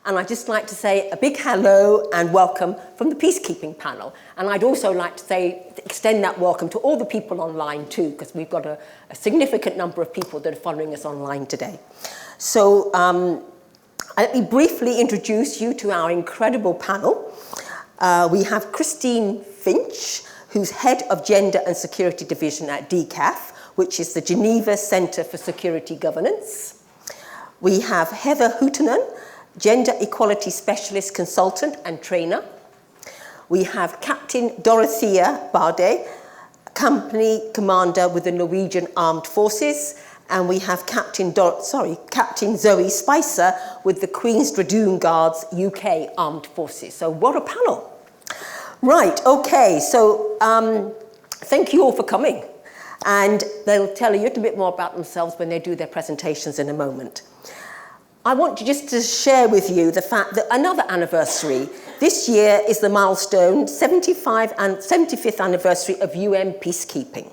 And I'd just like to say a big hello and welcome from the peacekeeping panel. And I'd also like to extend that welcome to all the people online too, because we've got a significant number of people that are following us online today. So let me briefly introduce you to our incredible panel. We have Christine Finch, who's head of Gender and Security Division at DCAF, which is the Geneva Centre for Security Governance. We have Heather Huhtanen, Gender Equality Specialist Consultant and Trainer. We have Captain Dorothea Bade, Company Commander with the Norwegian Armed Forces. And we have Captain Zoe Spicer with the Queen's Dragoon Guards UK Armed Forces. So what a panel. Right, okay, so thank you all for coming. And they'll tell you a little bit more about themselves when they do their presentations in a moment. I want just to share with you the fact that another anniversary. This year is the milestone 75th anniversary of UN peacekeeping.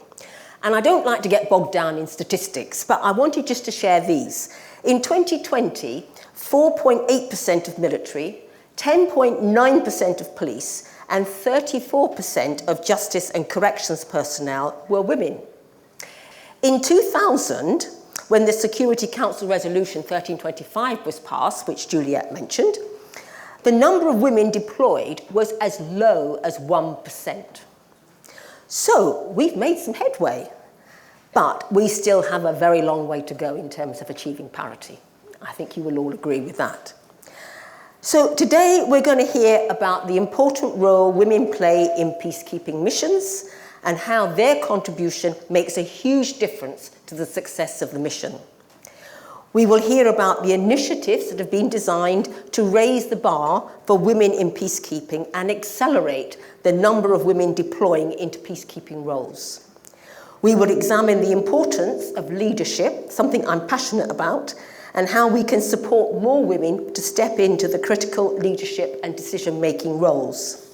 And I don't like to get bogged down in statistics, but I wanted just to share these. In 2020, 4.8% of military, 10.9% of police, and 34% of justice and corrections personnel were women. In 2000, when the Security Council Resolution 1325 was passed, which Juliet mentioned, the number of women deployed was as low as 1%. So we've made some headway, but we still have a very long way to go in terms of achieving parity. I think you will all agree with that. So today we're going to hear about the important role women play in peacekeeping missions and how their contribution makes a huge difference to the success of the mission. We will hear about the initiatives that have been designed to raise the bar for women in peacekeeping and accelerate the number of women deploying into peacekeeping roles. We will examine the importance of leadership, something I'm passionate about, and how we can support more women to step into the critical leadership and decision-making roles.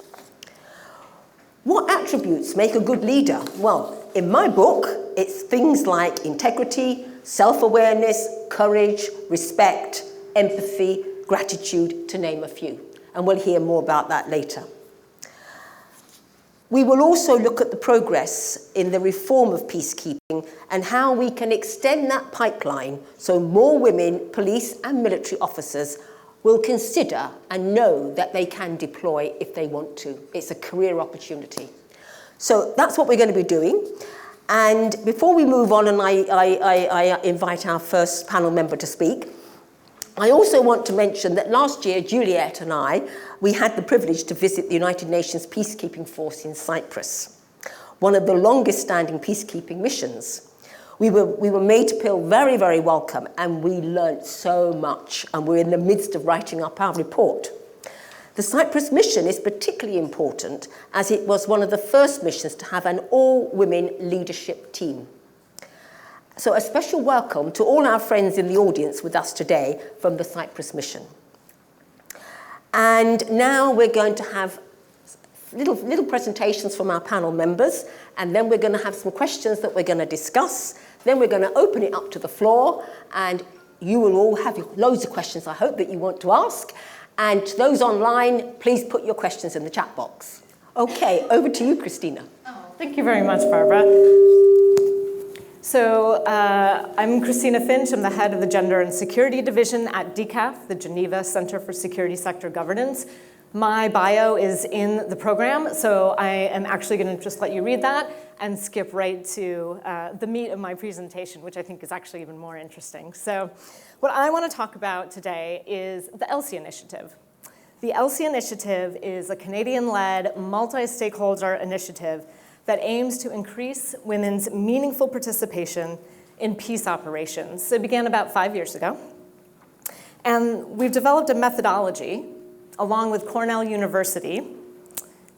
What attributes make a good leader? Well, in my book, it's things like integrity, self-awareness, courage, respect, empathy, gratitude, to name a few. And we'll hear more about that later. We will also look at the progress in the reform of peacekeeping and how we can extend that pipeline so more women, police and military officers will consider and know that they can deploy if they want to. It's a career opportunity. So that's what we're going to be doing. And before we move on and I invite our first panel member to speak, I also want to mention that last year, Juliet and we had the privilege to visit the United Nations Peacekeeping Force in Cyprus, one of the longest standing peacekeeping missions. We were made to feel very, very welcome, and we learned so much, and we're in the midst of writing up our report. The Cyprus mission is particularly important as it was one of the first missions to have an all-women leadership team. So a special welcome to all our friends in the audience with us today from the Cyprus mission. And now we're going to have little presentations from our panel members, and then we're going to have some questions that we're going to discuss. Then we're going to open it up to the floor, and you will all have loads of questions, I hope, that you want to ask. And to those online, please put your questions in the chat box. Okay, over to you, Cristina. Oh, thank you very much, Barbara. So I'm Cristina Finch. I'm the head of the Gender and Security Division at DCAF, the Geneva Center for Security Sector Governance. My bio is in the program, so I am actually going to just let you read that and skip right to the meat of my presentation, which I think is actually even more interesting. So what I want to talk about today is the ELSI initiative. The ELSI initiative is a Canadian-led, multi-stakeholder initiative that aims to increase women's meaningful participation in peace operations. So it began about 5 years ago. And we've developed a methodology along with Cornell University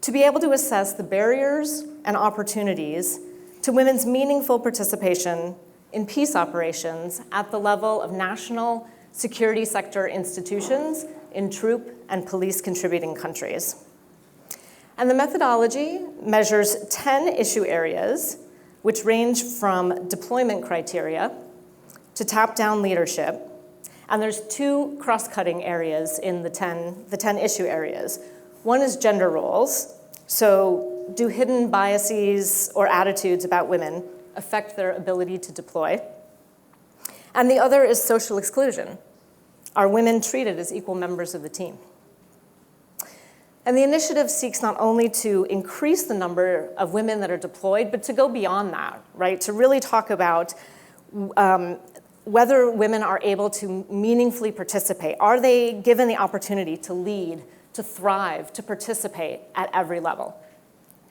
to be able to assess the barriers and opportunities to women's meaningful participation in peace operations at the level of national security sector institutions in troop and police contributing countries. And the methodology measures 10 issue areas, which range from deployment criteria to top-down leadership, And there's two cross-cutting areas in the 10 issue areas. One is gender roles. So do hidden biases or attitudes about women affect their ability to deploy? And the other is social exclusion. Are women treated as equal members of the team? And the initiative seeks not only to increase the number of women that are deployed, but to go beyond that, right? To really talk about whether women are able to meaningfully participate. Are they given the opportunity to lead, to thrive, to participate at every level,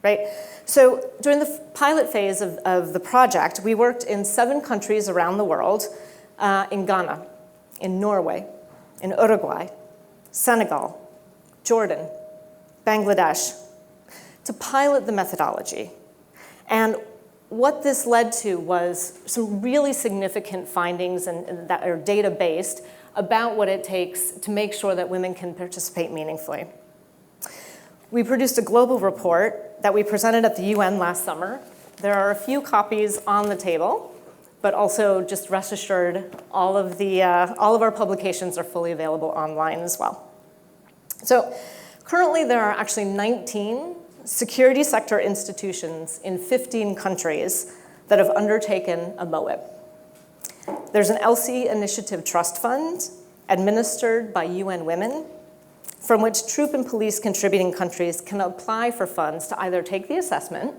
right? So during the pilot phase of the project, we worked in 7 countries around the world, in Ghana, in Norway, in Uruguay, Senegal, Jordan, Bangladesh, to pilot the methodology. And what this led to was some really significant findings that are data-based about what it takes to make sure that women can participate meaningfully. We produced a global report that we presented at the UN last summer. There are a few copies on the table, but also just rest assured, all of our publications are fully available online as well. So currently there are actually 19 security sector institutions in 15 countries that have undertaken a MOIP. There's an LC Initiative Trust Fund administered by UN Women, from which troop and police contributing countries can apply for funds to either take the assessment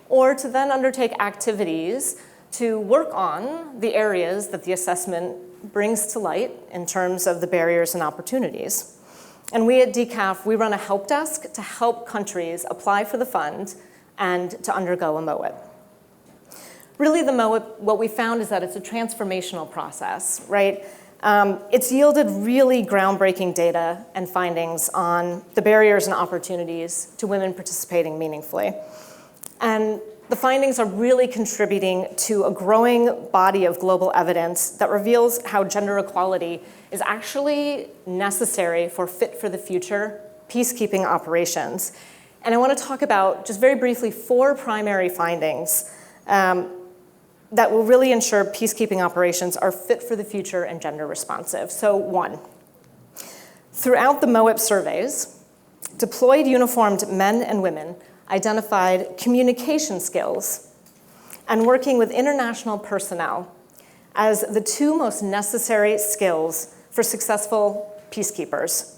or to then undertake activities to work on the areas that the assessment brings to light in terms of the barriers and opportunities. And we at DCAF, we run a help desk to help countries apply for the fund and to undergo a MOIP. Really, the MOIP, what we found is that it's a transformational process, right? It's yielded really groundbreaking data and findings on the barriers and opportunities to women participating meaningfully. And the findings are really contributing to a growing body of global evidence that reveals how gender equality is actually necessary for fit-for-the-future peacekeeping operations. And I want to talk about, just very briefly, 4 primary findings that will really ensure peacekeeping operations are fit for the future and gender responsive. So 1, throughout the MOIP surveys, deployed uniformed men and women identified communication skills and working with international personnel as the 2 most necessary skills for successful peacekeepers,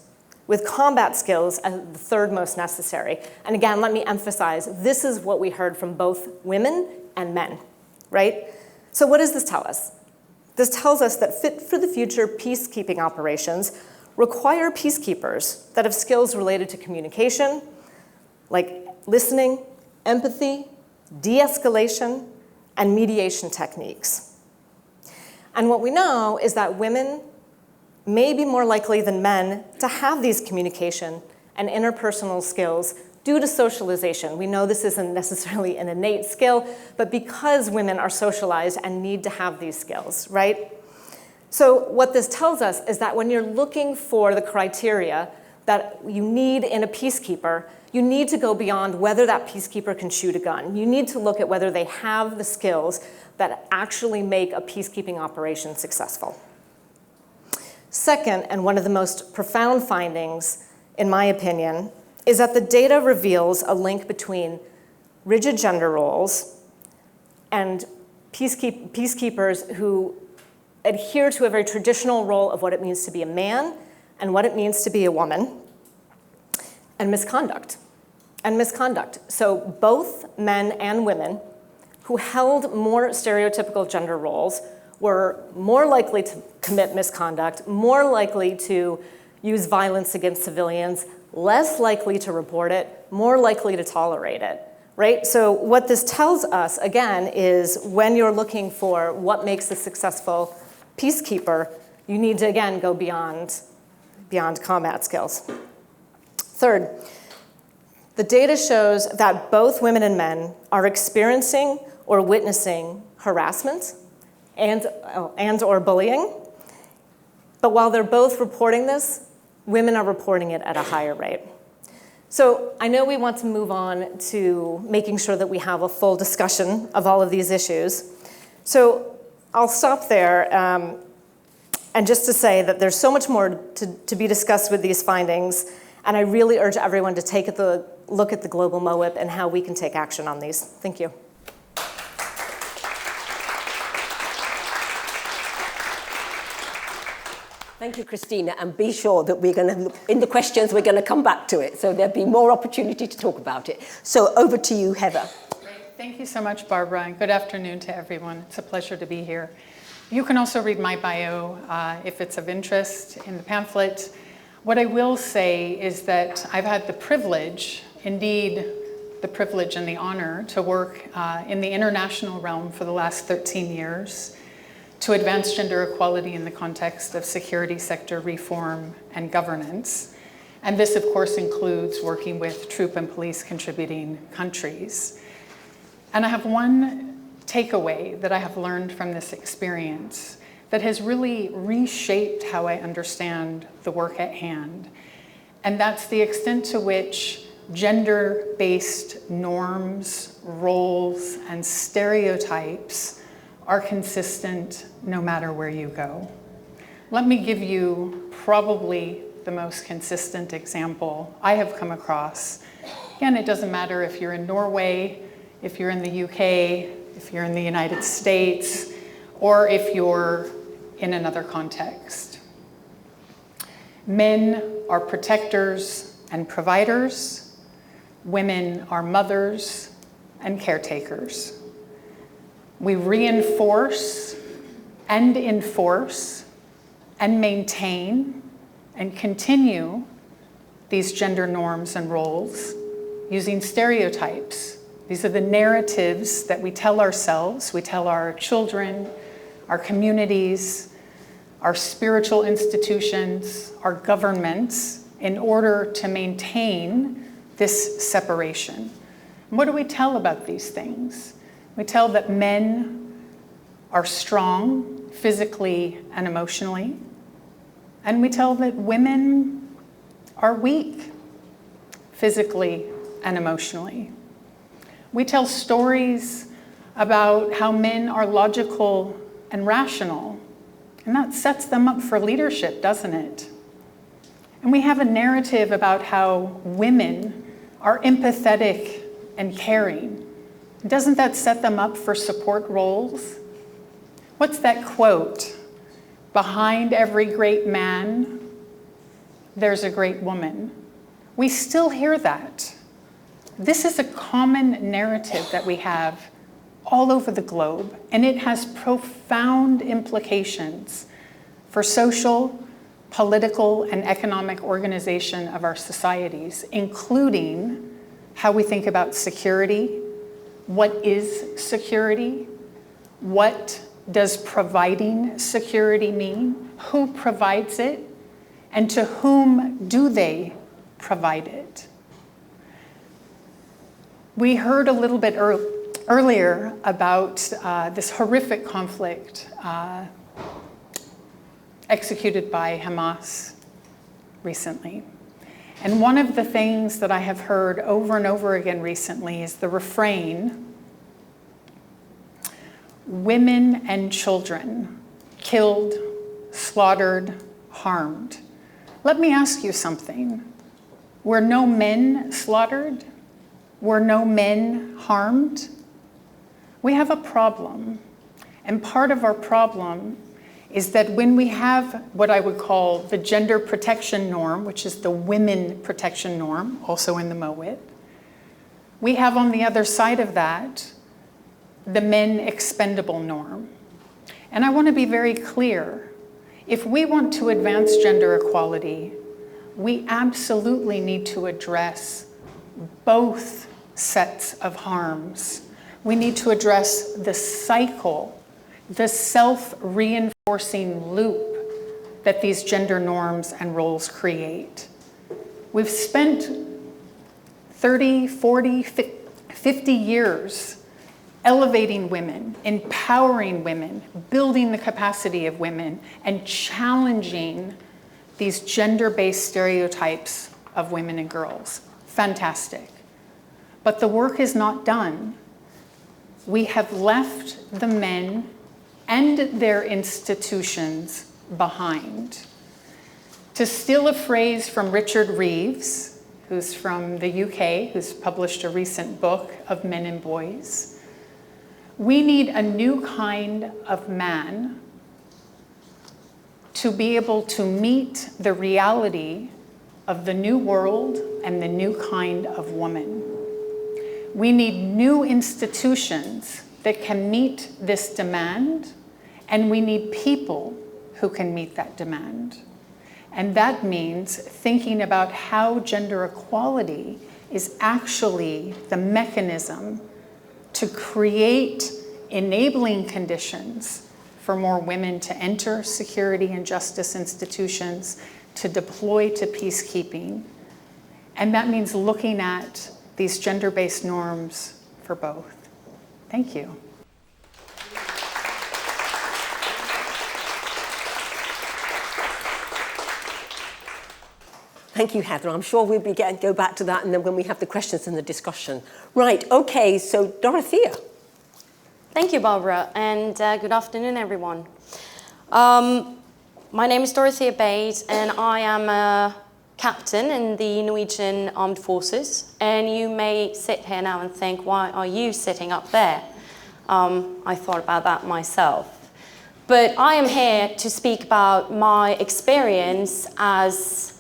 with combat skills as the 3rd most necessary. And again, let me emphasize, this is what we heard from both women and men, right? So what does this tell us? This tells us that fit-for-the-future peacekeeping operations require peacekeepers that have skills related to communication, like listening, empathy, de-escalation, and mediation techniques. And what we know is that women may be more likely than men to have these communication and interpersonal skills due to socialization. We know this isn't necessarily an innate skill, but because women are socialized and need to have these skills, right? So what this tells us is that when you're looking for the criteria that you need in a peacekeeper, you need to go beyond whether that peacekeeper can shoot a gun. You need to look at whether they have the skills that actually make a peacekeeping operation successful. Second, and one of the most profound findings, in my opinion, is that the data reveals a link between rigid gender roles and peacekeepers who adhere to a very traditional role of what it means to be a man and what it means to be a woman, and misconduct. So both men and women who held more stereotypical gender roles were more likely to commit misconduct, more likely to use violence against civilians, less likely to report it, more likely to tolerate it, right? So what this tells us, again, is when you're looking for what makes a successful peacekeeper, you need to, again, go beyond combat skills. Third, the data shows that both women and men are experiencing or witnessing harassment and or bullying. But while they're both reporting this, women are reporting it at a higher rate. So I know we want to move on to making sure that we have a full discussion of all of these issues. So I'll stop there. And just to say that there's so much more to be discussed with these findings, and I really urge everyone to take a look at the global MOIP and how we can take action on these. Thank you. Thank you, Cristina, and be sure that we're going to, in the questions, we're going to come back to it, so there'll be more opportunity to talk about it. So over to you, Heather. Great. Thank you so much, Barbara, and good afternoon to everyone. It's a pleasure to be here. You can also read my bio if it's of interest in the pamphlet. What I will say is that I've had the privilege, indeed the privilege and the honor, to work in the international realm for the last 13 years. To advance gender equality in the context of security sector reform and governance. And this, of course, includes working with troop and police contributing countries. And I have one takeaway that I have learned from this experience that has really reshaped how I understand the work at hand. And that's the extent to which gender-based norms, roles, and stereotypes are consistent no matter where you go. Let me give you probably the most consistent example I have come across. Again, it doesn't matter if you're in Norway, if you're in the UK, if you're in the United States, or if you're in another context. Men are protectors and providers. Women are mothers and caretakers. We reinforce and enforce and maintain and continue these gender norms and roles using stereotypes. These are the narratives that we tell ourselves, we tell our children, our communities, our spiritual institutions, our governments, in order to maintain this separation. And what do we tell about these things? We tell that men are strong physically and emotionally, and we tell that women are weak physically and emotionally. We tell stories about how men are logical and rational, and that sets them up for leadership, doesn't it? And we have a narrative about how women are empathetic and caring. Doesn't that set them up for support roles? What's that quote? Behind every great man, there's a great woman. We still hear that. This is a common narrative that we have all over the globe, and it has profound implications for social, political, and economic organization of our societies, including how we think about security. What is security? What does providing security mean? Who provides it? And to whom do they provide it? We heard a little bit earlier about this horrific conflict executed by Hamas recently. And one of the things that I have heard over and over again recently is the refrain, women and children killed, slaughtered, harmed. Let me ask you something. Were no men slaughtered? Were no men harmed? We have a problem. And part of our problem is that when we have what I would call the gender protection norm, which is the women protection norm, also in the MOIT, we have on the other side of that the men expendable norm. And I want to be very clear. If we want to advance gender equality, we absolutely need to address both sets of harms. We need to address the cycle, the self-reinforcing loop that these gender norms and roles create. We've spent 30, 40, 50 years elevating women, empowering women, building the capacity of women, and challenging these gender-based stereotypes of women and girls. Fantastic. But the work is not done. We have left the men and their institutions behind. To steal a phrase from Richard Reeves, who's from the UK, who's published a recent book of men and boys, we need a new kind of man to be able to meet the reality of the new world and the new kind of woman. We need new institutions that can meet this demand, and we need people who can meet that demand. And that means thinking about how gender equality is actually the mechanism to create enabling conditions for more women to enter security and justice institutions, to deploy to peacekeeping. And that means looking at these gender-based norms for both. Thank you. Thank you, Heather. I'm sure we'll go back to that and then when we have the questions and the discussion. Right, okay, so Dorothea. Thank you, Barbara, and good afternoon, everyone. My name is Dorothea Bade, and I am a captain in the Norwegian Armed Forces. And you may sit here now and think, why are you sitting up there? I thought about that myself. But I am here to speak about my experience as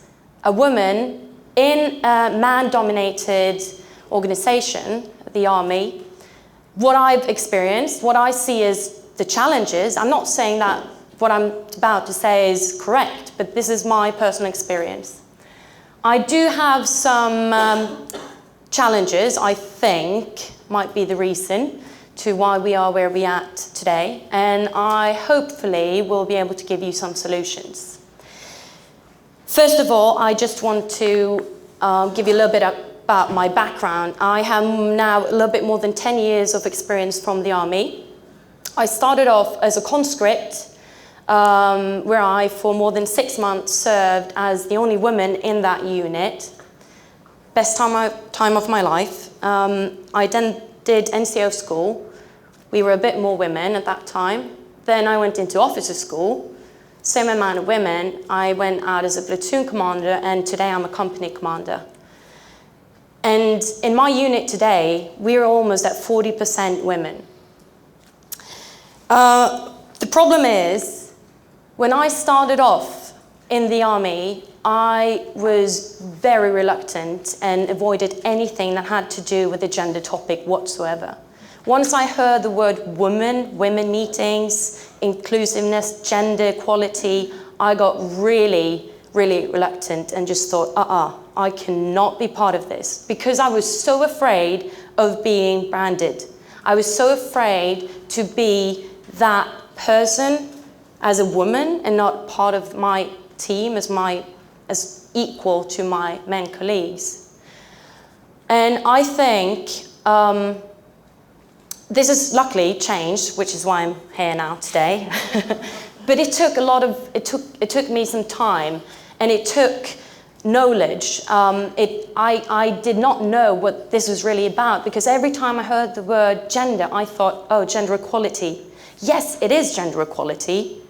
a woman in a man-dominated organization, the army, what I've experienced, what I see as the challenges. I'm not saying that what I'm about to say is correct, but this is my personal experience. I do have some challenges I think might be the reason to why we are where we are at today, and I hopefully will be able to give you some solutions. First of all, I just want to give you a little bit about my background. I have now a little bit more than 10 years of experience from the army. I started off as a conscript, where I, for more than 6 months, served as the only woman in that unit. Best time of my life. I then did NCO school. We were a bit more women at that time. Then I went into officer school. Same amount of women. I went out as a platoon commander, and today I'm a company commander. And in my unit today, we're almost at 40% women. The problem is, when I started off in the army, I was very reluctant and avoided anything that had to do with the gender topic whatsoever. Once I heard the word women meetings, inclusiveness, gender equality, I got really, really reluctant and just thought, I cannot be part of this, because I was so afraid of being branded. I was so afraid to be that person as a woman and not part of my team as equal to my men colleagues. And I think this has luckily changed, which is why I'm here now today. But it took me some time, and it took knowledge. I did not know what this was really about, because every time I heard the word gender, I thought, oh, gender equality. Yes, it is gender equality,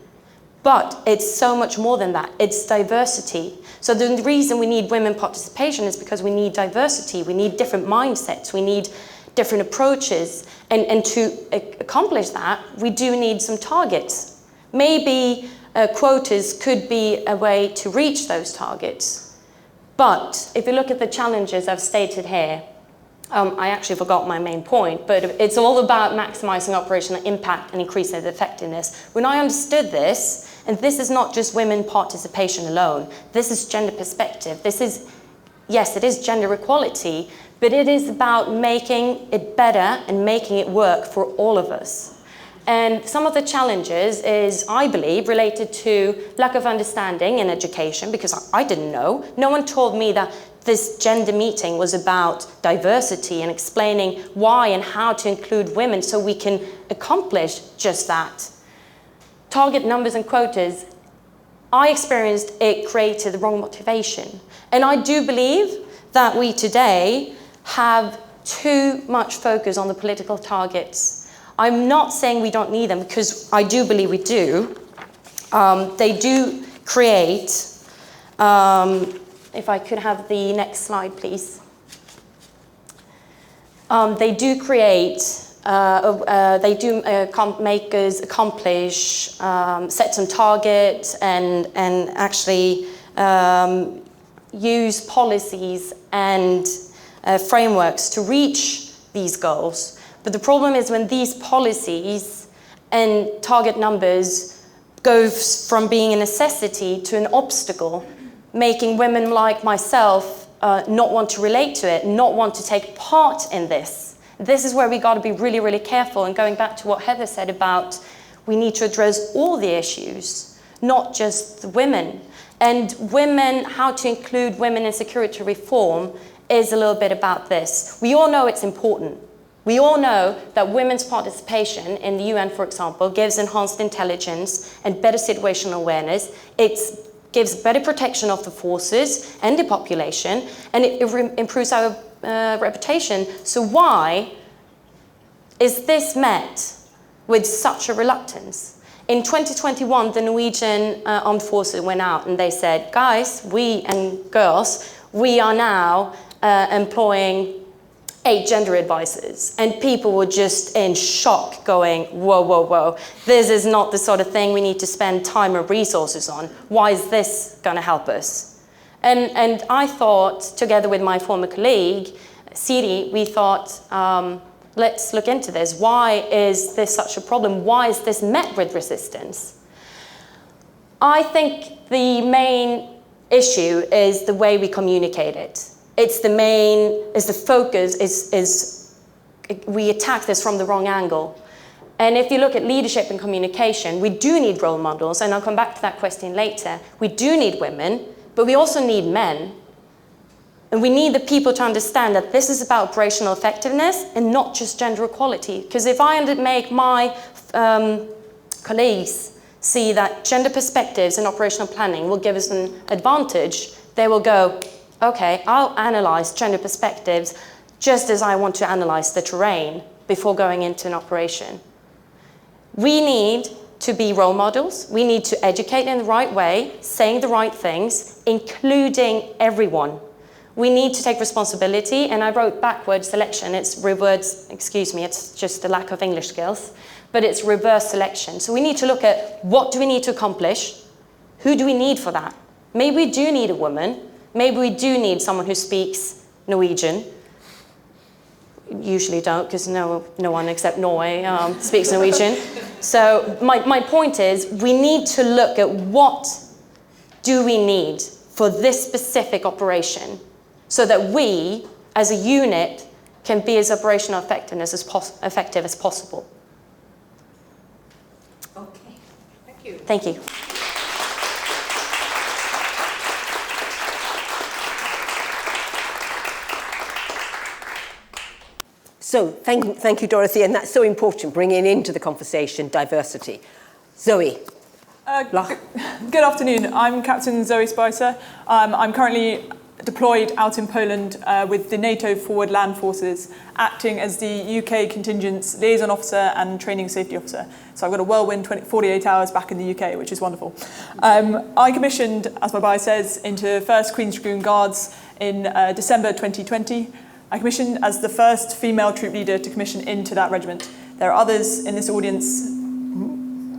but it's so much more than that. It's diversity. So the reason we need women participation is because we need diversity. We need different mindsets. We need different approaches. And to accomplish that, we do need some targets. Maybe quotas could be a way to reach those targets. But if you look at the challenges I've stated here, I actually forgot my main point, but it's all about maximizing operational impact and increasing the effectiveness. When I understood this, and this is not just women participation alone, this is gender perspective. This is, yes, it is gender equality, but it is about making it better and making it work for all of us. And some of the challenges is, I believe, related to lack of understanding in education, because I didn't know. No one told me that this gender meeting was about diversity and explaining why and how to include women so we can accomplish just that. Target numbers and quotas, I experienced it created the wrong motivation. And I do believe that we today have too much focus on the political targets. I'm not saying we don't need them, because I do believe we do. They do create, if I could have the next slide, please. They do create, make us accomplish, set some targets and actually use policies and frameworks to reach these goals. But the problem is when these policies and target numbers go from being a necessity to an obstacle, making women like myself not want to relate to it, not want to take part in this. This is where we got to be really, really careful. And going back to what Heather said about we need to address all the issues, not just the women. And women, how to include women in security reform is a little bit about this. We all know it's important. We all know that women's participation in the UN, for example, gives enhanced intelligence and better situational awareness. It gives better protection of the forces and the population, and it improves our reputation. So why is this met with such a reluctance? In 2021, the Norwegian armed forces went out and they said, guys, we and girls, we are now employing 8 gender advisors, and people were just in shock going, whoa, whoa, whoa, this is not the sort of thing we need to spend time and resources on. Why is this gonna help us? And I thought, together with my former colleague, Siri, we thought, let's look into this. Why is this such a problem? Why is this met with resistance? I think the main issue is the way we communicate it. It's the focus, we attack this from the wrong angle. And if you look at leadership and communication, we do need role models, and I'll come back to that question later. We do need women, but we also need men. And we need the people to understand that this is about operational effectiveness and not just gender equality. Because if I make my colleagues see that gender perspectives in operational planning will give us an advantage, they will go, okay, I'll analyze gender perspectives just as I want to analyze the terrain before going into an operation. We need to be role models. We need to educate in the right way, saying the right things, including everyone. We need to take responsibility, and I wrote backward selection. It's reverse, excuse me, it's just a lack of English skills, but it's reverse selection. So we need to look at what do we need to accomplish? Who do we need for that? Maybe we do need a woman. Maybe we do need someone who speaks Norwegian. Usually don't, because no one except Norway speaks Norwegian. So my point is, we need to look at what do we need for this specific operation, so that we, as a unit, can be as operational effective as possible. Okay, thank you. Thank you. So thank you, Dorothea, and that's so important, bringing into the conversation diversity. Zoe. Good afternoon. I'm Captain Zoe Spicer. I'm currently deployed out in Poland with the NATO Forward Land Forces, acting as the UK contingent's liaison officer and training safety officer. So I've got a whirlwind 48 hours back in the UK, which is wonderful. I commissioned, as my bio says, into 1st Queen's Dragoon Guards in December 2020. I commissioned as the first female troop leader to commission into that regiment. There are others in this audience,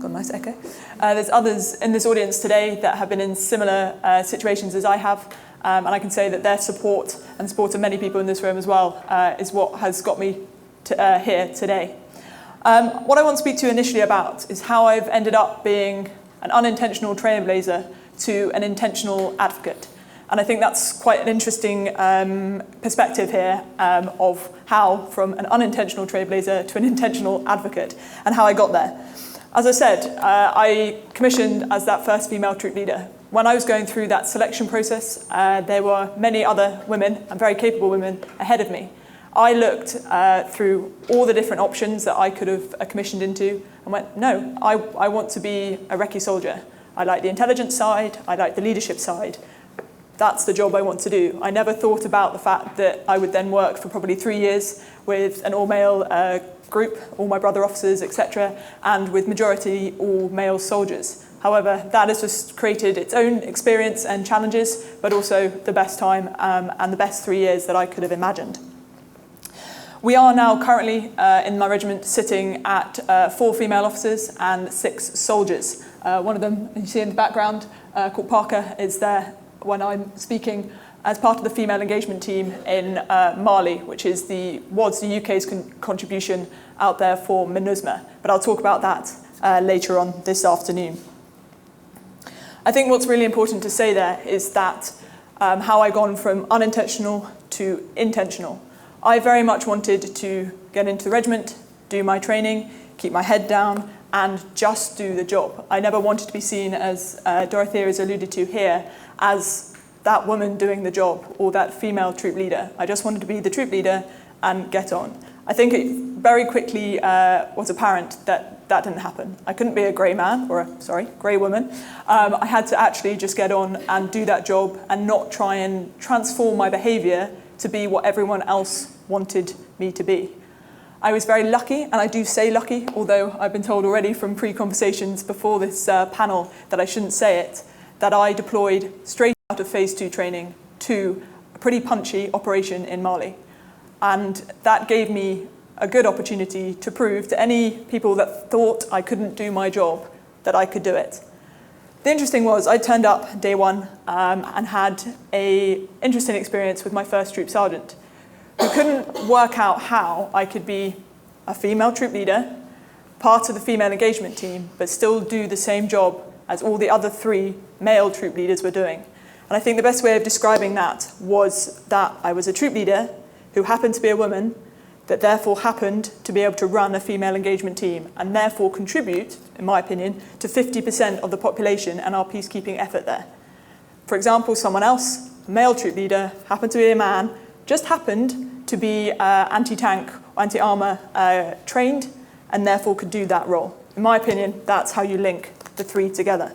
got a nice echo. There's others in this audience today that have been in similar situations as I have, and I can say that their support and support of many people in this room as well is what has got me to, here today. What I want to speak to you initially about is how I've ended up being an unintentional trailblazer to an intentional advocate. And I think that's quite an interesting perspective here of how from an unintentional trailblazer to an intentional advocate and how I got there. As I said, I commissioned as that first female troop leader. When I was going through that selection process, there were many other women, and very capable women, ahead of me. I looked through all the different options that I could have commissioned into and went, no, I want to be a recce soldier. I like the intelligence side, I like the leadership side. That's the job I want to do. I never thought about the fact that I would then work for probably 3 years with an all-male group, all my brother officers, etc., and with majority all-male soldiers. However, that has just created its own experience and challenges, but also the best time and the best 3 years that I could have imagined. We are now currently in my regiment sitting at 4 female officers and 6 soldiers. One of them, you see in the background, called Parker, is there when I'm speaking as part of the female engagement team in Mali, which was the UK's contribution out there for MINUSMA. But I'll talk about that later on this afternoon. I think what's really important to say there is that how I've gone from unintentional to intentional. I very much wanted to get into the regiment, do my training, keep my head down, and just do the job. I never wanted to be seen, as Dorothea has alluded to here, as that woman doing the job or that female troop leader. I just wanted to be the troop leader and get on. I think it very quickly was apparent that that didn't happen. I couldn't be a grey man, or grey woman. I had to actually just get on and do that job and not try and transform my behaviour to be what everyone else wanted me to be. I was very lucky, and I do say lucky, although I've been told already from pre-conversations before this panel that I shouldn't say it, that I deployed straight out of phase 2 training to a pretty punchy operation in Mali. And that gave me a good opportunity to prove to any people that thought I couldn't do my job that I could do it. The interesting was I turned up day 1 and had an interesting experience with my first troop sergeant, who couldn't work out how I could be a female troop leader, part of the female engagement team, but still do the same job as all the other 3 male troop leaders were doing. And I think the best way of describing that was that I was a troop leader who happened to be a woman, that therefore happened to be able to run a female engagement team and therefore contribute, in my opinion, to 50% of the population and our peacekeeping effort there. For example, someone else, a male troop leader, happened to be a man, just happened to be anti-tank or anti-armour trained and therefore could do that role. In my opinion, that's how you link the 3 together.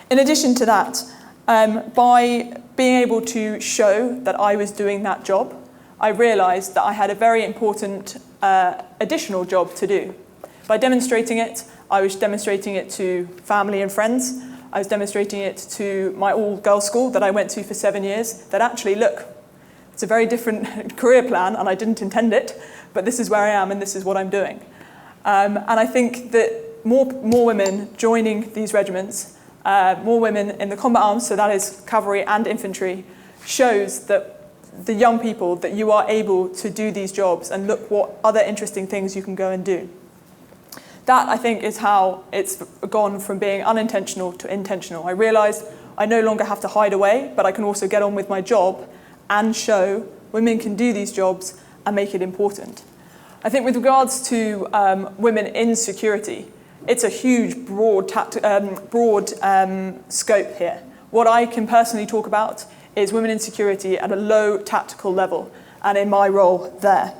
In addition to that, by being able to show that I was doing that job, I realised that I had a very important additional job to do. By demonstrating it, I was demonstrating it to family and friends. I was demonstrating it to my all-girls school that I went to for 7 years, that actually, look, it's a very different career plan and I didn't intend it, but this is where I am and this is what I'm doing. And I think that more women joining these regiments, more women in the combat arms, so that is cavalry and infantry, shows that the young people that you are able to do these jobs and look what other interesting things you can go and do. That, I think, is how it's gone from being unintentional to intentional. I realised I no longer have to hide away, but I can also get on with my job and show women can do these jobs and make it important. I think with regards to women in security, it's a huge, broad scope here. What I can personally talk about is women in security at a low tactical level, and in my role there.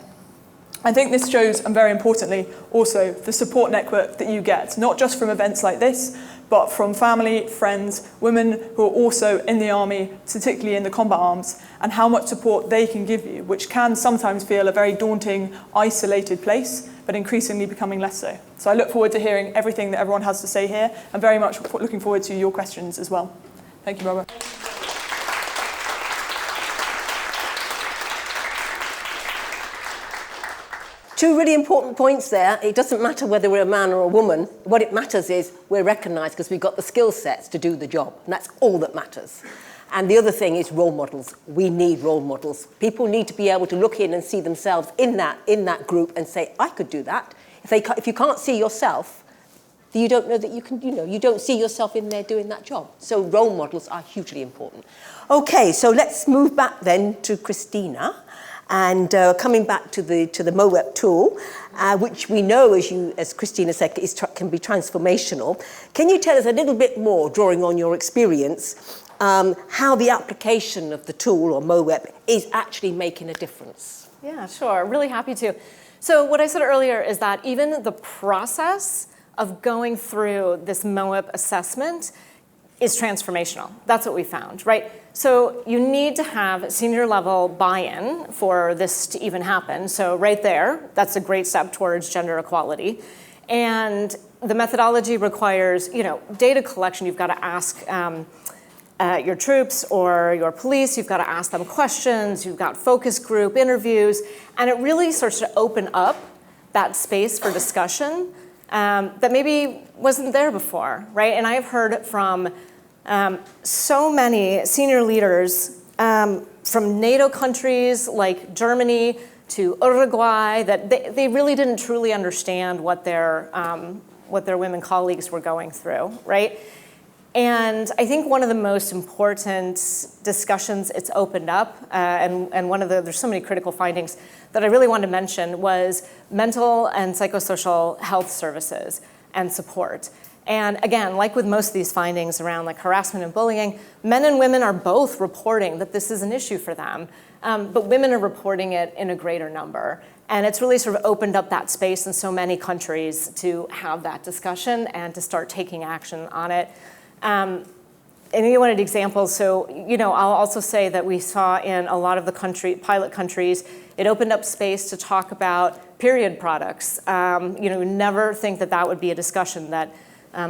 I think this shows, and very importantly, also the support network that you get, not just from events like this, but from family, friends, women who are also in the army, particularly in the combat arms, and how much support they can give you, which can sometimes feel a very daunting, isolated place, but increasingly becoming less so. So I look forward to hearing everything that everyone has to say here, and very much looking forward to your questions as well. Thank you, Barbara. Two really important points there. It doesn't matter whether we're a man or a woman. What it matters is we're recognised because we've got the skill sets to do the job. And that's all that matters. And the other thing is role models. We need role models. People need to be able to look in and see themselves in that group and say, I could do that. If you can't see yourself, then you don't know that you can, you don't see yourself in there doing that job. So role models are hugely important. Okay, so let's move back then to Cristina. And coming back to the MOEP tool, which we know, as Cristina said, can be transformational. Can you tell us a little bit more, drawing on your experience, how the application of the tool or MOEP is actually making a difference? Yeah, sure. Really happy to. So what I said earlier is that even the process of going through this MOEP assessment is transformational. That's what we found, right? So you need to have senior level buy-in for this to even happen. So right there, that's a great step towards gender equality. And the methodology requires, data collection. You've got to ask your troops or your police, you've got to ask them questions, you've got focus group interviews, and it really starts to open up that space for discussion that maybe wasn't there before, right? And I've heard from so many senior leaders from NATO countries like Germany to Uruguay that they really didn't truly understand what their women colleagues were going through, right? And I think one of the most important discussions it's opened up, and there's so many critical findings that I really wanted to mention, was mental and psychosocial health services and support. And again, like with most of these findings around like harassment and bullying, men and women are both reporting that this is an issue for them, but women are reporting it in a greater number. And it's really sort of opened up that space in so many countries to have that discussion and to start taking action on it. And you wanted examples, so I'll also say that we saw in a lot of the pilot countries, it opened up space to talk about period products. Never think that would be a discussion that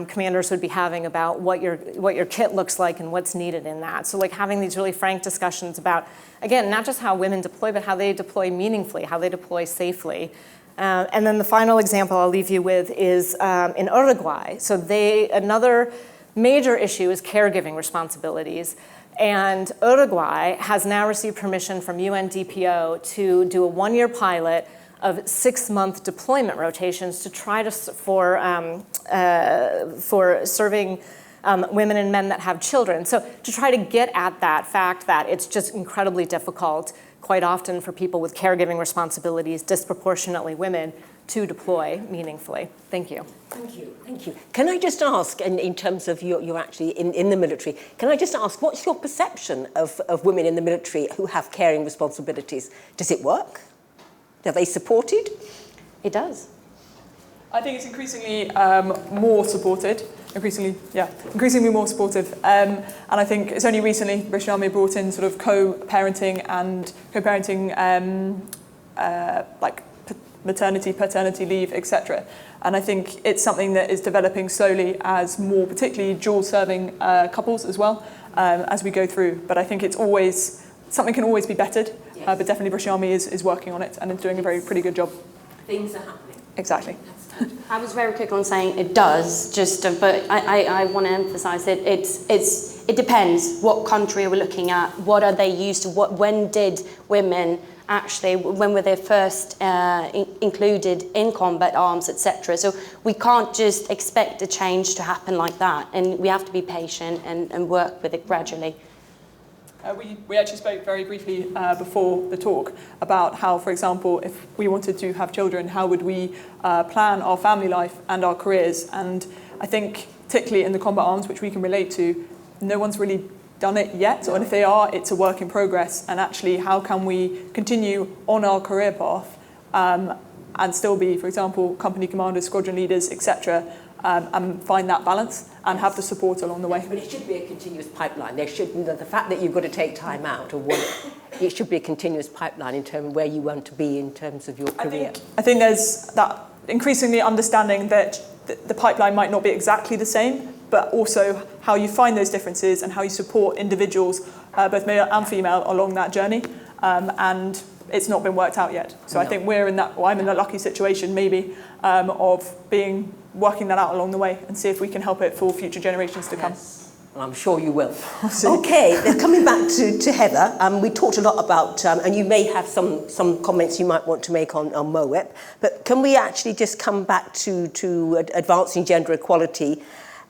commanders would be having about what your kit looks like and what's needed in that. So like having these really frank discussions about, again, not just how women deploy, but how they deploy meaningfully, how they deploy safely. And then the final example I'll leave you with is in Uruguay. So another major issue is caregiving responsibilities. And Uruguay has now received permission from UNDPO to do a 1-year pilot of 6-month deployment rotations to try for serving women and men that have children. So to try to get at that fact that it's just incredibly difficult, quite often for people with caregiving responsibilities, disproportionately women, to deploy meaningfully. Thank you. Thank you, thank you. Can I just ask, in terms of you're actually in the military, can I just ask, what's your perception of women in the military who have caring responsibilities? Does it work? Are they supported? It does. I think it's increasingly more supported. Increasingly more supportive. And I think it's only recently the British Army brought in sort of co-parenting like maternity, paternity leave, etc. And I think it's something that is developing slowly as more, particularly dual-serving couples as well, as we go through. But I think something can always be bettered. Yes. But definitely British Army is working on it and is doing a pretty good job. Things are happening. Exactly. I was very quick on saying it does, but I want to emphasise that it depends what country we're looking at, what are they used to, when did women actually, when were they first included in combat arms, etc. So we can't just expect a change to happen like that, and we have to be patient and work with it gradually. We actually spoke very briefly before the talk about how, for example, if we wanted to have children, how would we plan our family life and our careers? And I think, particularly in the combat arms, which we can relate to, no one's really done it yet. And if they are, it's a work in progress. And actually, how can we continue on our career path and still be, for example, company commanders, squadron leaders, etc., and find that balance and have the support along the way. But it should be a continuous pipeline. There shouldn't, the fact that you've got to take time out, it should be a continuous pipeline in terms of where you want to be in terms of your career. I think there's that increasingly understanding that the pipeline might not be exactly the same, but also how you find those differences and how you support individuals, both male and female, along that journey. And it's not been worked out yet. So no. I think I'm in a lucky situation maybe of working that out along the way and see if we can help it for future generations to come. Well, I'm sure you will. Okay, then coming back to Heather, we talked a lot about, and you may have some comments you might want to make on MOEP, but can we actually just come back to advancing gender equality?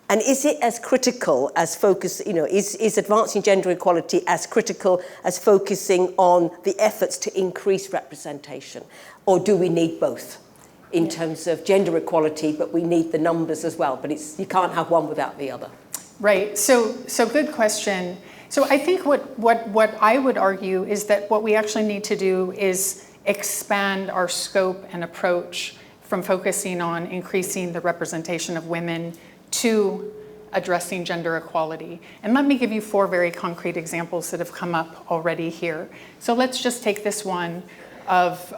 And is it as critical as is advancing gender equality as critical as focusing on the efforts to increase representation? Or do we need both in terms of gender equality, but we need the numbers as well? But you can't have one without the other. Right, so good question. So I think what I would argue is that what we actually need to do is expand our scope and approach from focusing on increasing the representation of women to addressing gender equality. And let me give you 4 very concrete examples that have come up already here. So let's just take this one of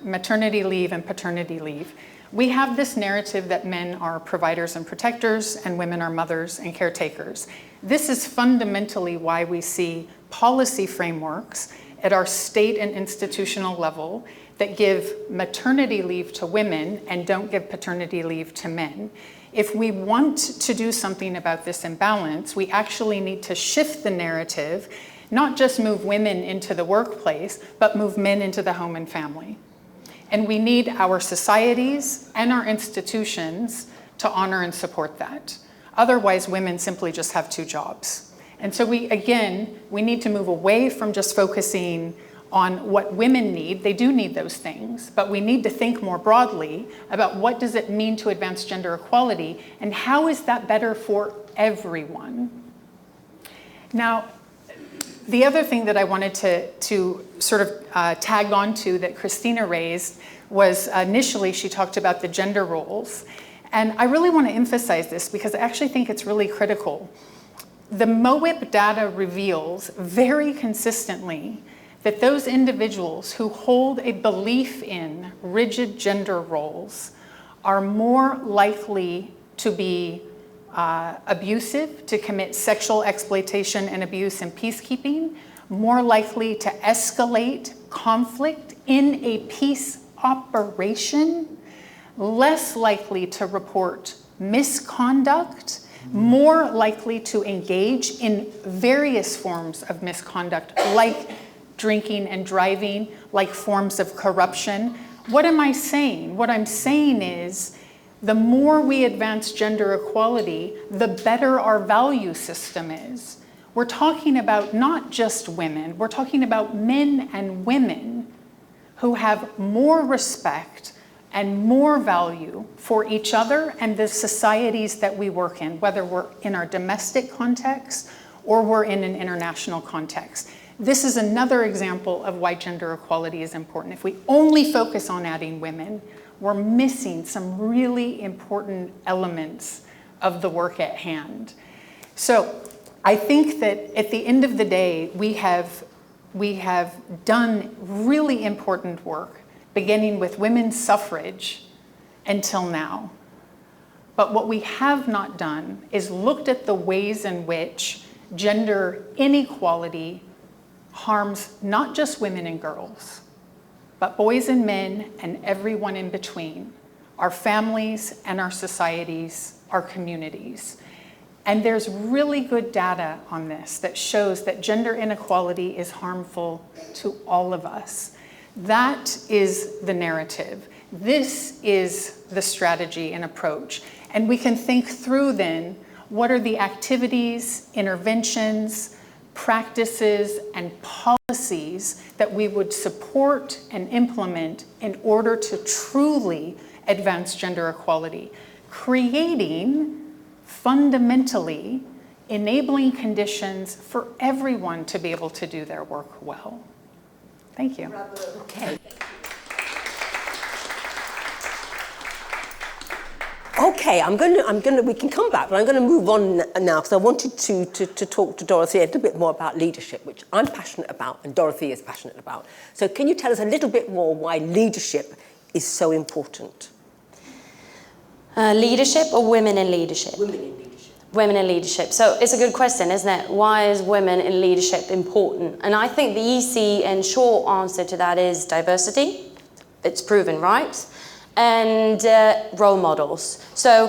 maternity leave and paternity leave. We have this narrative that men are providers and protectors and women are mothers and caretakers. This is fundamentally why we see policy frameworks at our state and institutional level that give maternity leave to women and don't give paternity leave to men. If we want to do something about this imbalance, we actually need to shift the narrative, not just move women into the workplace, but move men into the home and family. And we need our societies and our institutions to honor and support that. Otherwise, women simply just have two jobs. And so we need to move away from just focusing on what women need. They do need those things, but we need to think more broadly about what does it mean to advance gender equality and how is that better for everyone. Now, the other thing that I wanted to sort of tag on to that Cristina raised was initially she talked about the gender roles. And I really want to emphasize this because I actually think it's really critical. The MOIP data reveals very consistently that those individuals who hold a belief in rigid gender roles are more likely to be abusive, to commit sexual exploitation and abuse in peacekeeping, more likely to escalate conflict in a peace operation, less likely to report misconduct, more likely to engage in various forms of misconduct like drinking and driving, like forms of corruption. What am I saying? What I'm saying is the more we advance gender equality, the better our value system is. We're talking about not just women, we're talking about men and women who have more respect and more value for each other and the societies that we work in, whether we're in our domestic context or we're in an international context. This is another example of why gender equality is important. If we only focus on adding women, we're missing some really important elements of the work at hand. So I think that at the end of the day, we have done really important work, beginning with women's suffrage until now. But what we have not done is looked at the ways in which gender inequality harms not just women and girls, but boys and men and everyone in between, our families and our societies, our communities. And there's really good data on this that shows that gender inequality is harmful to all of us. That is the narrative. This is the strategy and approach. And we can think through then, what are the activities, interventions, practices, and policies that we would support and implement in order to truly advance gender equality, creating fundamentally enabling conditions for everyone to be able to do their work well. Thank you. Okay. Okay, we can come back, but I'm going to move on now because I wanted to talk to Dorothea a little bit more about leadership, which I'm passionate about and Dorothea is passionate about. So can you tell us a little bit more why leadership is so important? Leadership or women in leadership? Women in leadership. Women in leadership. So it's a good question, isn't it? Why is women in leadership important? And I think the easy and short answer to that is diversity. It's proven, right? And role models. So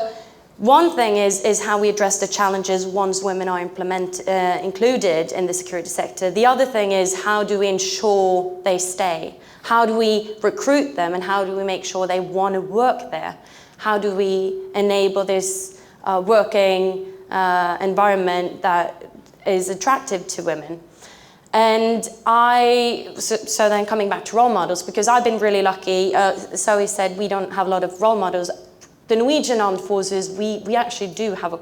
one thing is how we address the challenges once women are included in the security sector. The other thing is how do we ensure they stay? How do we recruit them and how do we make sure they want to work there? How do we enable this working environment that is attractive to women? And so then coming back to role models, because I've been really lucky, Zoe said we don't have a lot of role models. The Norwegian Armed Forces, we actually do have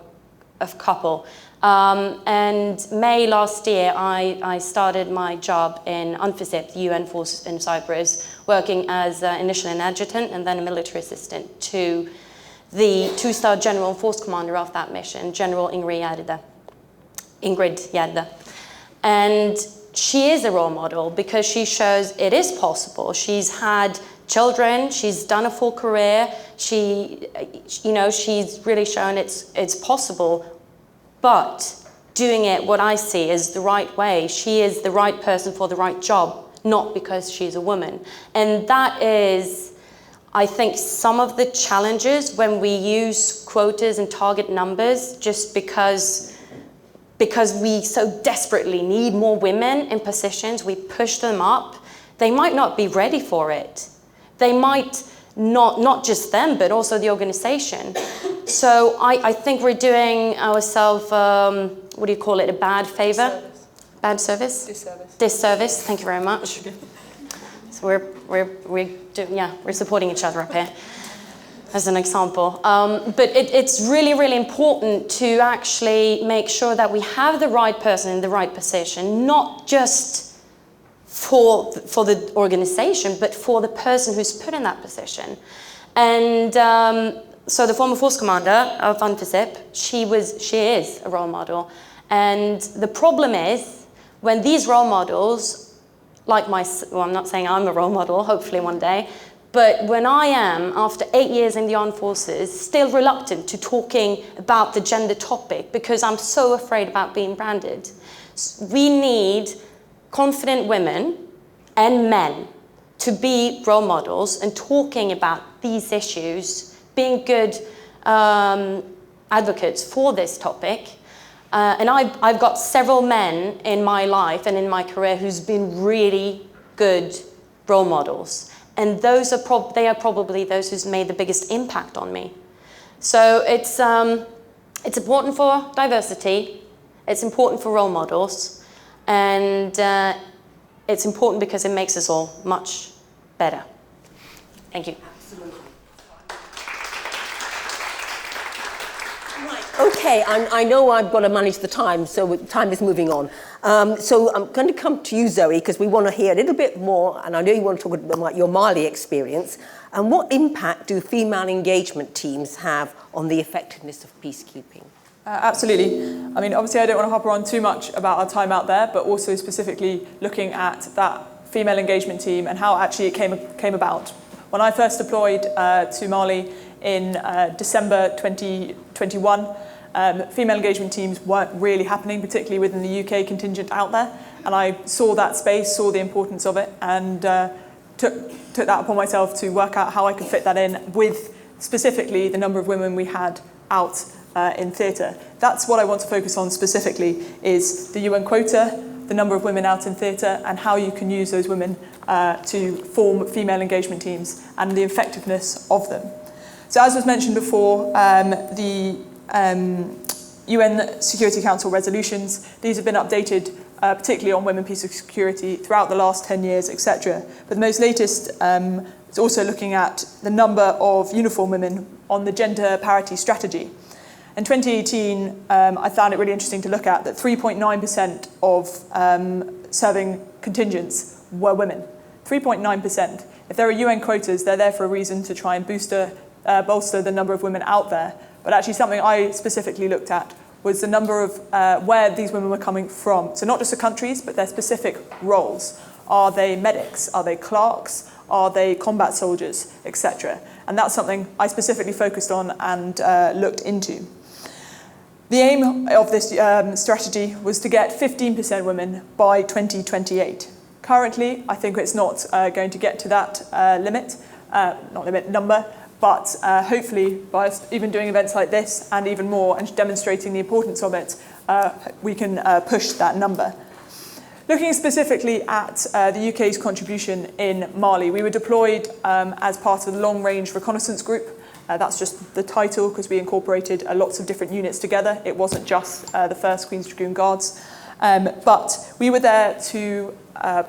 a couple. And May last year, I started my job in UNFICYP, the UN force in Cyprus, working as initially an adjutant and then a military assistant to the 2-star general force commander of that mission, General Ingrid Gjerde. And she is a role model because she shows it is possible. She's had children, she's done a full career, she's really shown it's possible, but doing it, what I see, is the right way. She is the right person for the right job, not because she's a woman. And that is, I think, some of the challenges when we use quotas and target numbers just because we so desperately need more women in positions, we push them up. They might not be ready for it. They might not just them, but also the organization. So I think we're doing ourselves, what do you call it, a bad favor? Disservice. Bad service? Disservice. Disservice, thank you very much. So we're supporting each other up here, as an example. But it's really, really important to actually make sure that we have the right person in the right position, not just for the organization, but for the person who's put in that position. And so the former force commander of UNFICIP, she is a role model. And the problem is, when these role models, I'm not saying I'm a role model, hopefully one day, but when I am, after 8 years in the armed forces, still reluctant to talking about the gender topic because I'm so afraid about being branded. We need confident women and men to be role models and talking about these issues, being good advocates for this topic. And I've got several men in my life and in my career who's been really good role models. And those are they are probably those who's made the biggest impact on me. So it's important for diversity, it's important for role models, and it's important because it makes us all much better. Thank you. Okay, I know I've got to manage the time, so time is moving on. So I'm going to come to you, Zoe, because we want to hear a little bit more, and I know you want to talk about your Mali experience. And what impact do female engagement teams have on the effectiveness of peacekeeping? Absolutely. I mean, obviously I don't want to hop on too much about our time out there, but also specifically looking at that female engagement team and how actually it came about. When I first deployed to Mali in December 2021, female engagement teams weren't really happening, particularly within the UK contingent out there. And I saw that space, saw the importance of it, and took that upon myself to work out how I could fit that in with specifically the number of women we had out in theatre. That's what I want to focus on specifically, is the UN quota, the number of women out in theatre, and how you can use those women to form female engagement teams and the effectiveness of them. So as was mentioned before, the UN Security Council resolutions, these have been updated particularly on women, peace and security throughout the last 10 years, etc. But the most latest is also looking at the number of uniform women on the gender parity strategy. In 2018, I found it really interesting to look at that 3.9% of serving contingents were women. 3.9%. If there are UN quotas, they're there for a reason, to try and bolster the number of women out there. But actually something I specifically looked at was the number of where these women were coming from. So not just the countries, but their specific roles. Are they medics? Are they clerks? Are they combat soldiers, etc.? And that's something I specifically focused on and looked into. The aim of this strategy was to get 15% women by 2028. Currently, I think it's not going to get to that number, but hopefully by even doing events like this and even more and demonstrating the importance of it, we can push that number. Looking specifically at the UK's contribution in Mali, we were deployed as part of the Long Range Reconnaissance Group. That's just the title because we incorporated lots of different units together. It wasn't just the 1st Queen's Dragoon Guards. But we were there to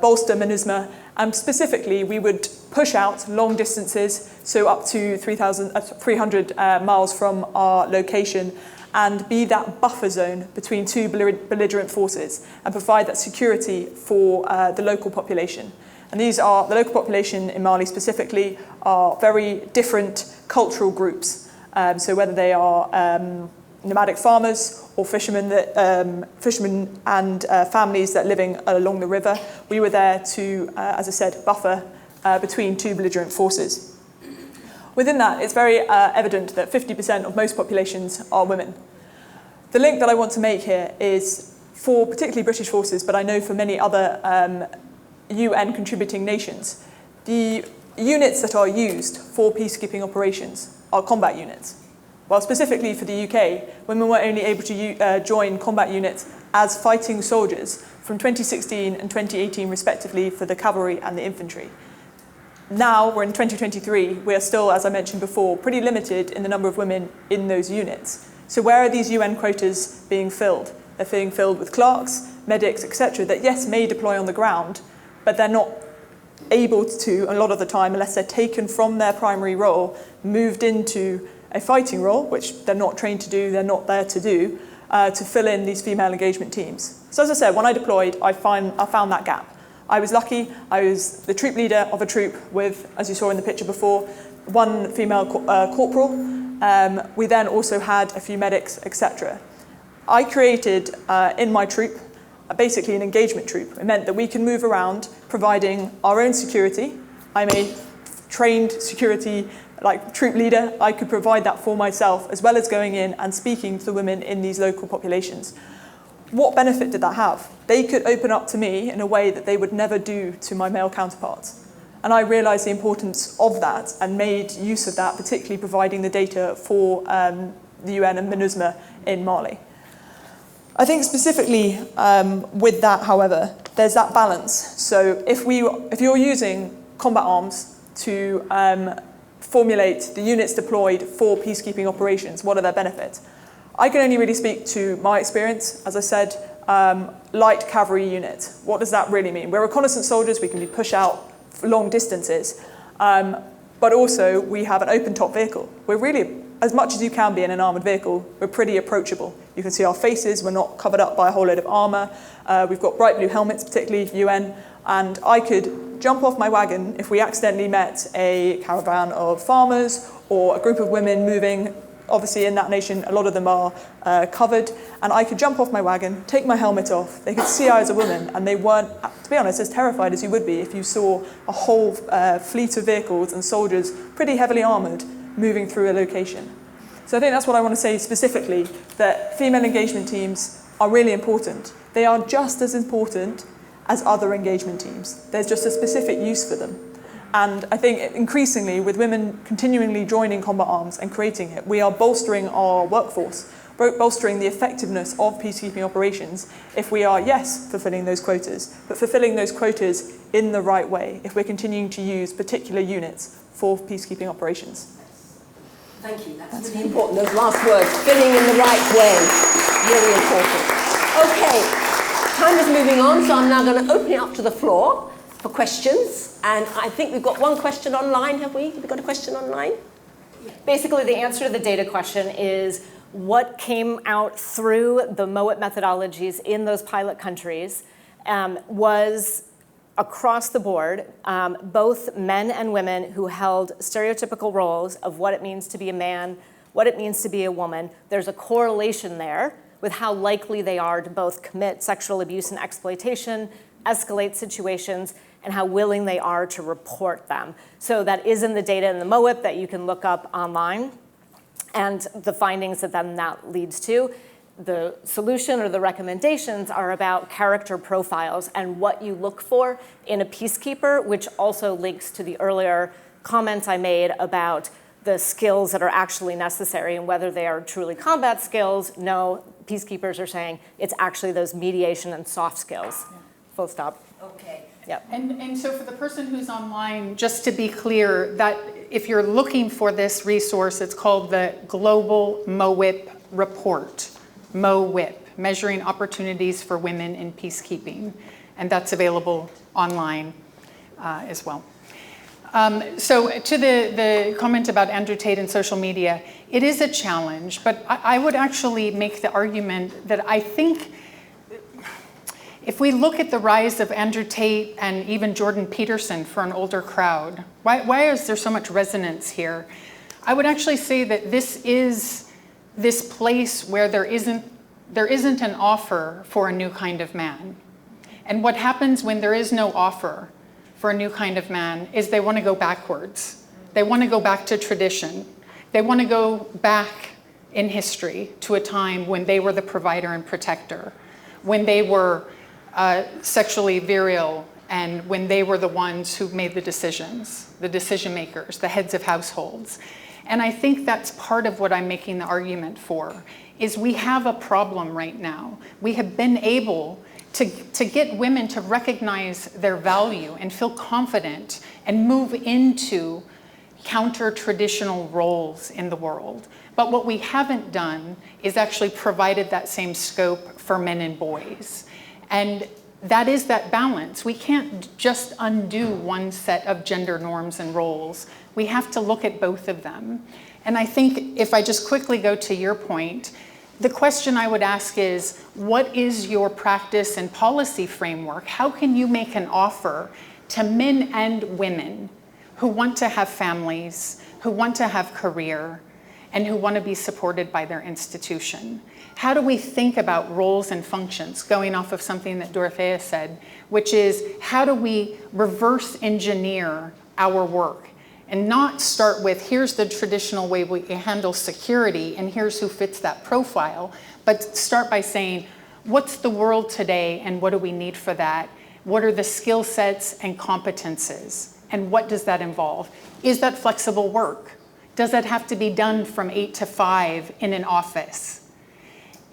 bolster MINUSMA, and specifically we would push out long distances, so up to 300 miles from our location, and be that buffer zone between two belligerent forces and provide that security for the local population. And these are, the local population in Mali specifically, are very different cultural groups. So whether they are nomadic farmers or fishermen and families that are living along the river, we were there to, as I said, buffer between two belligerent forces. Within that, it's very evident that 50% of most populations are women. The link that I want to make here is for particularly British forces, but I know for many other UN contributing nations, the units that are used for peacekeeping operations are combat units. While specifically for the UK, women were only able to join combat units as fighting soldiers from 2016 and 2018 respectively for the cavalry and the infantry. Now we're in 2023, we are still, as I mentioned before, pretty limited in the number of women in those units. So where are these UN quotas being filled? They're being filled with clerks, medics, etc. that yes, may deploy on the ground, but they're not able to, a lot of the time, unless they're taken from their primary role, moved into a fighting role, which they're not trained to do, they're not there to do, to fill in these female engagement teams. So as I said, when I deployed, I found that gap. I was lucky, I was the troop leader of a troop with, as you saw in the picture before, one female corporal. We then also had a few medics, etc. I created in my troop basically an engagement troop. It meant that we can move around providing our own security. I'm a trained security troop leader. I could provide that for myself, as well as going in and speaking to the women in these local populations. What benefit did that have? They could open up to me in a way that they would never do to my male counterparts. And I realised the importance of that and made use of that, particularly providing the data for the UN and MINUSMA in Mali. I think specifically with that, however, there's that balance. So if you're using combat arms to formulate the units deployed for peacekeeping operations, what are their benefits? I can only really speak to my experience. As I said, light cavalry unit. What does that really mean? We're reconnaissance soldiers, we can be pushed out for long distances, but also we have an open top vehicle. We're really, as much as you can be in an armoured vehicle, we're pretty approachable. You can see our faces, we're not covered up by a whole load of armour. We've got bright blue helmets, particularly UN, and I could jump off my wagon if we accidentally met a caravan of farmers or a group of women moving. Obviously in that nation, a lot of them are covered, and I could jump off my wagon, take my helmet off, they could see I was a woman, and they weren't, to be honest, as terrified as you would be if you saw a whole fleet of vehicles and soldiers, pretty heavily armoured, moving through a location. So I think that's what I want to say specifically, that female engagement teams are really important. They are just as important as other engagement teams. There's just a specific use for them. And I think increasingly, with women continually joining combat arms and creating it, we are bolstering our workforce, bolstering the effectiveness of peacekeeping operations if we are, yes, fulfilling those quotas, but fulfilling those quotas in the right way, if we're continuing to use particular units for peacekeeping operations. Thank you, that's really important, those last words, filling in the right way, really important. Okay, time is moving on, so I'm now going to open it up to the floor for questions, and I think we've got one question online, have we? Have we got a question online? Basically, the answer to the data question is what came out through the MOIT methodologies in those pilot countries was across the board, both men and women who held stereotypical roles of what it means to be a man, what it means to be a woman. There's a correlation there with how likely they are to both commit sexual abuse and exploitation, escalate situations, and how willing they are to report them. So that is in the data in the MOIP that you can look up online, and the findings that then that leads to. The solution or the recommendations are about character profiles and what you look for in a peacekeeper, which also links to the earlier comments I made about the skills that are actually necessary and whether they are truly combat skills. No, peacekeepers are saying it's actually those mediation and soft skills. Yeah. Full stop. Okay. Yep. And so for the person who's online, just to be clear, that if you're looking for this resource, it's called the Global MOIP Report, MOIP, Measuring Opportunities for Women in Peacekeeping, and that's available online as well. So to the comment about Andrew Tate and social media, it is a challenge, but I would actually make the argument that I think if we look at the rise of Andrew Tate and even Jordan Peterson for an older crowd, why is there so much resonance here? I would actually say that this is this place where there isn't an offer for a new kind of man. And what happens when there is no offer for a new kind of man is they want to go backwards. They want to go back to tradition. They want to go back in history to a time when they were the provider and protector, when they were sexually virile, and when they were the ones who made the decisions, the decision makers, the heads of households. And I think that's part of what I'm making the argument for, is we have a problem right now. We have been able to get women to recognize their value and feel confident and move into counter-traditional roles in the world. But what we haven't done is actually provided that same scope for men and boys. And that is that balance. We can't just undo one set of gender norms and roles. We have to look at both of them. And I think if I just quickly go to your point, the question I would ask is, what is your practice and policy framework? How can you make an offer to men and women who want to have families, who want to have career, and who want to be supported by their institution? How do we think about roles and functions, going off of something that Dorothea said, which is, how do we reverse engineer our work and not start with, here's the traditional way we handle security and here's who fits that profile, but start by saying, what's the world today and what do we need for that? What are the skill sets and competences? And what does that involve? Is that flexible work? Does that have to be done from 8 to 5 in an office?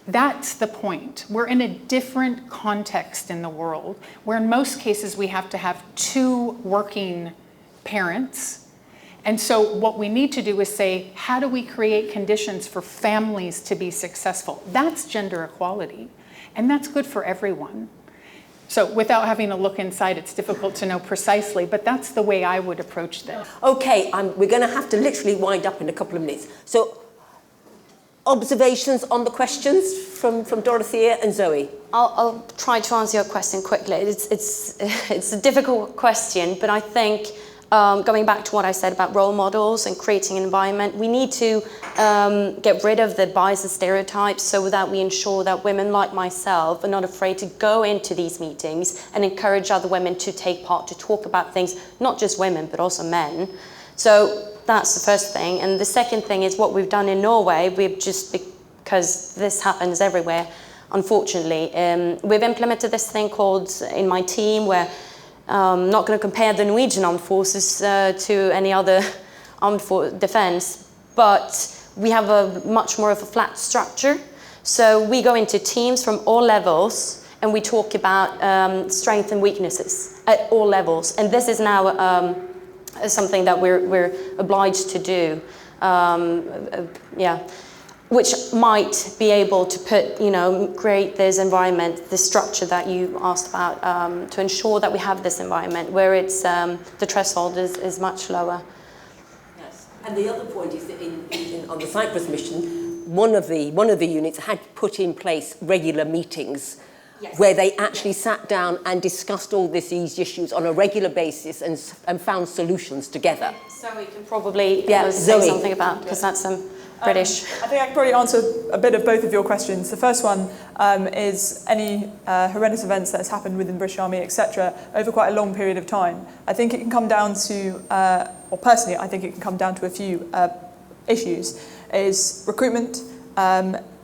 That's the point. We're in a different context in the world, where in most cases we have to have 2 working parents. And so what we need to do is say, how do we create conditions for families to be successful? That's gender equality, and that's good for everyone. So without having a look inside, it's difficult to know precisely, but that's the way I would approach this. Okay, we're going to have to literally wind up in a couple of minutes. So, observations on the questions from Dorothea and Zoe? I'll try to answer your question quickly. It's a difficult question, but I think going back to what I said about role models and creating an environment, we need to get rid of the bias and stereotypes so that we ensure that women like myself are not afraid to go into these meetings and encourage other women to take part, to talk about things, not just women, but also men. So that's the first thing. And the second thing is what we've done in Norway. We've just, because this happens everywhere, unfortunately, we've implemented this thing called, in my team, where I'm not going to compare the Norwegian armed forces to any other armed defense, but we have a much more of a flat structure. So we go into teams from all levels and we talk about strengths and weaknesses at all levels. And this is now something that we're obliged to do. Which might be able to put, create this environment, this structure that you asked about, to ensure that we have this environment where it's the threshold is much lower. Yes, and the other point is that on the Cyprus mission, one of the units had put in place regular meetings. Yes. Where they actually sat down and discussed all these issues on a regular basis and found solutions together. So we can probably say Zoe. Something about, because that's British. I think I can probably answer a bit of both of your questions. The first one is any horrendous events that has happened within the British Army, etc., over quite a long period of time. I think it can come down to, or personally, I think it can come down to a few issues, is recruitment,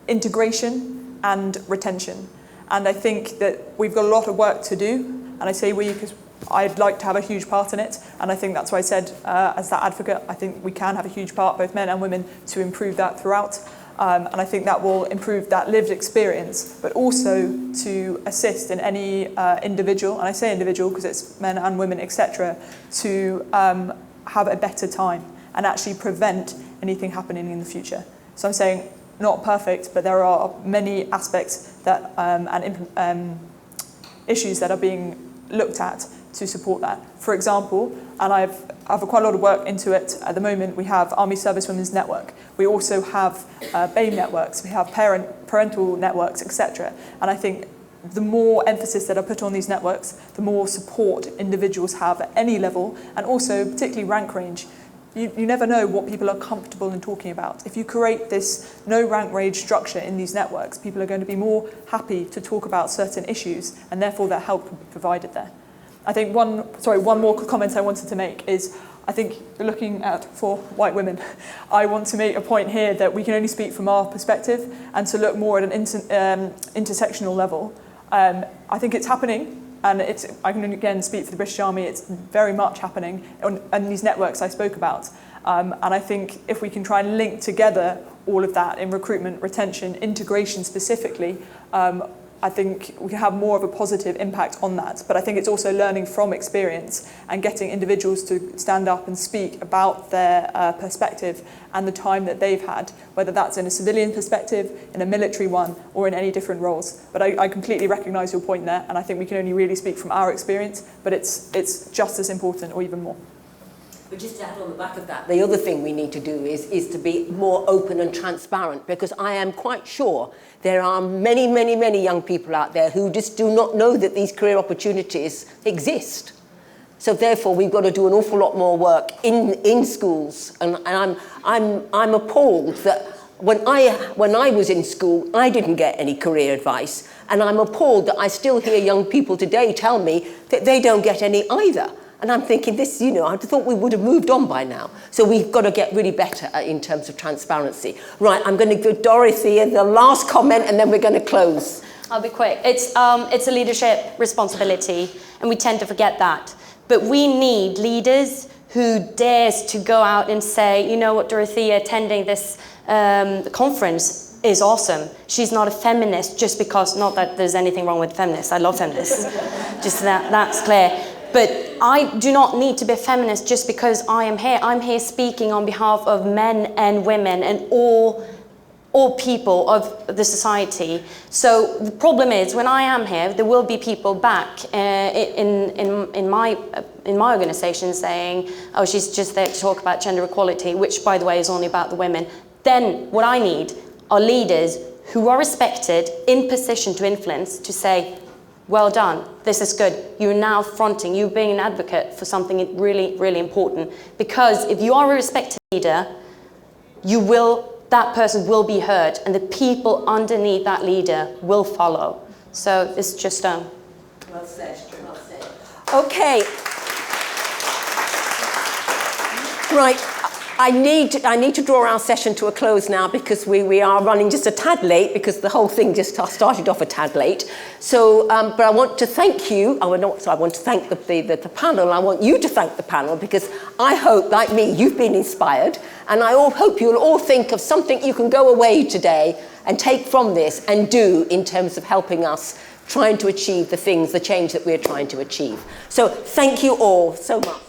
integration, and retention. And I think that we've got a lot of work to do, and I say we because I'd like to have a huge part in it, and I think that's why I said, as that advocate, I think we can have a huge part, both men and women, to improve that throughout. And I think that will improve that lived experience, but also to assist in any individual, and I say individual because it's men and women, etc., to have a better time and actually prevent anything happening in the future. So I'm saying not perfect, but there are many aspects that and issues that are being looked at to support that. For example, and I've quite a lot of work into it at the moment, we have Army Service Women's Network. We also have BAME networks, we have parental networks, etc. And I think the more emphasis that are put on these networks, the more support individuals have at any level, and also particularly rank range. You never know what people are comfortable in talking about. If you create this no rank range structure in these networks, people are going to be more happy to talk about certain issues, and therefore that help will be provided there. I think one more comment I wanted to make is I think looking at for white women, I want to make a point here that we can only speak from our perspective and to look more at an intersectional level. I think it's happening, and I can again speak for the British Army, it's very much happening on these networks I spoke about. And I think if we can try and link together all of that in recruitment, retention, integration specifically, I think we can have more of a positive impact on that. But I think it's also learning from experience and getting individuals to stand up and speak about their perspective and the time that they've had, whether that's in a civilian perspective, in a military one, or in any different roles. But I completely recognise your point there, and I think we can only really speak from our experience, but it's just as important or even more. But just to add on the back of that, the other thing we need to do is to be more open and transparent, because I am quite sure there are many, many, many young people out there who just do not know that these career opportunities exist. So therefore, we've got to do an awful lot more work in schools. And I'm appalled that when I was in school, I didn't get any career advice. And I'm appalled that I still hear young people today tell me that they don't get any either. And I'm thinking this, I thought we would have moved on by now. So we've got to get really better in terms of transparency. Right, I'm going to give Dorothea the last comment, and then we're going to close. I'll be quick. It's a leadership responsibility, and we tend to forget that. But we need leaders who dares to go out and say, you know what, Dorothea, attending this conference is awesome. She's not a feminist just because, not that there's anything wrong with feminists. I love feminists. Just that's clear. But I do not need to be a feminist just because I am here. I'm here speaking on behalf of men and women and all people of the society. So the problem is, when I am here, there will be people back in my organisation saying, oh, she's just there to talk about gender equality, which, by the way, is only about the women. Then what I need are leaders who are respected, in position to influence, to say, well done, this is good. You're now fronting, you're being an advocate for something really, really important. Because if you are a respected leader, that person will be heard, and the people underneath that leader will follow. So it's just well said, well said. Okay. Right. I need to draw our session to a close now, because we are running just a tad late, because the whole thing just started off a tad late. So, but I want to thank you. I want to thank the panel. I want you to thank the panel, because I hope, like me, you've been inspired, and I hope you'll all think of something you can go away today and take from this and do in terms of helping us trying to achieve the change that we're trying to achieve. So thank you all so much.